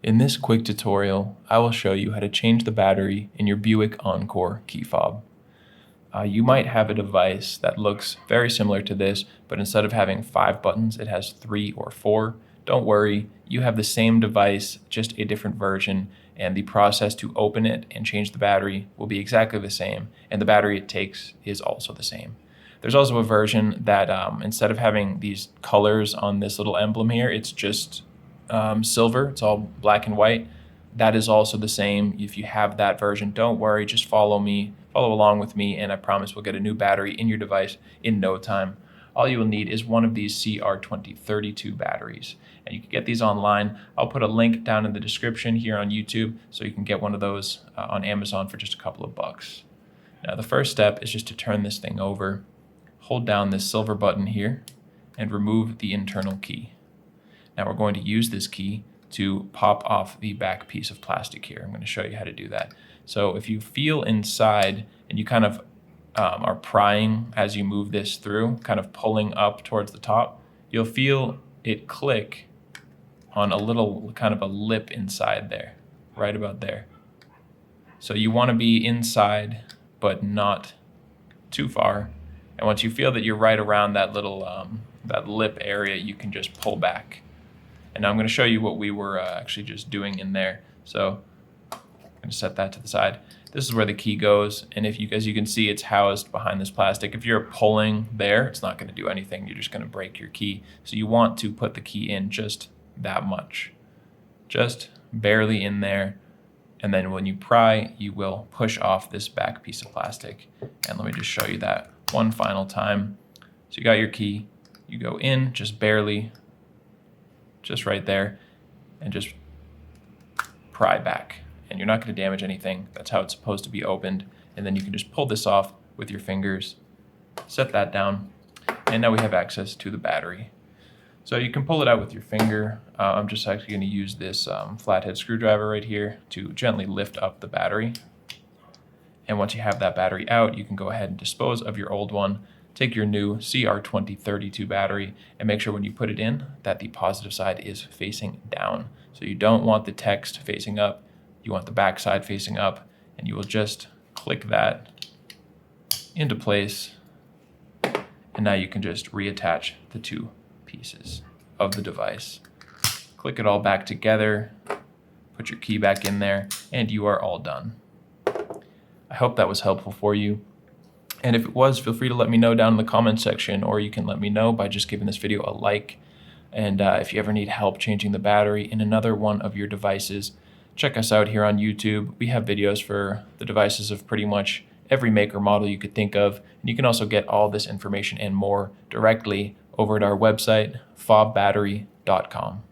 In this quick tutorial, I will show you how to change the battery in your Buick Encore key fob. You might have a device that looks very similar to this, but instead of having 5 buttons, it has 3 or 4. Don't worry, you have the same device, just a different version, and the process to open it and change the battery will be exactly the same, and the battery it takes is also the same. There's also a version that instead of having these colors on this little emblem here, it's just silver, it's all black and white. That is also the same. If you have that version, don't worry, just follow along with me, and I promise we'll get a new battery in your device in no time. All you will need is one of these CR2032 batteries, and you can get these online. I'll put a link down in the description here on YouTube so you can get one of those on Amazon for just a couple of bucks. Now the first step is just to turn this thing over, hold down this silver button here, and remove the internal key. Now we're going to use this key to pop off the back piece of plastic here. I'm going to show you how to do that. So if you feel inside and you kind of are prying as you move this through, kind of pulling up towards the top, you'll feel it click on a little kind of a lip inside there, right about there. So you want to be inside, but not too far. And once you feel that you're right around that little that lip area, you can just pull back. And now I'm going to show you what we were actually just doing in there. So I'm going to set that to the side. This is where the key goes, and as you can see, it's housed behind this plastic. If you're pulling there, it's not going to do anything. You're just going to break your key. So you want to put the key in just that much, just barely in there. And then when you pry, you will push off this back piece of plastic. And let me just show you that one final time. So you got your key, you go in just barely, just right there, and just pry back. And you're not going to damage anything. That's how it's supposed to be opened. And then you can just pull this off with your fingers, set that down, and now we have access to the battery. So you can pull it out with your finger. I'm just actually going to use this flathead screwdriver right here to gently lift up the battery. And once you have that battery out, you can go ahead and dispose of your old one. Take your new CR2032 battery and make sure when you put it in that the positive side is facing down. So you don't want the text facing up, you want the back side facing up, and you will just click that into place. And now you can just reattach the two pieces of the device. Click it all back together, put your key back in there, and you are all done. I hope that was helpful for you. And if it was, feel free to let me know down in the comment section, or you can let me know by just giving this video a like. And if you ever need help changing the battery in another one of your devices, check us out here on YouTube. We have videos for the devices of pretty much every make or model you could think of. And you can also get all this information and more directly over at our website, fobbattery.com.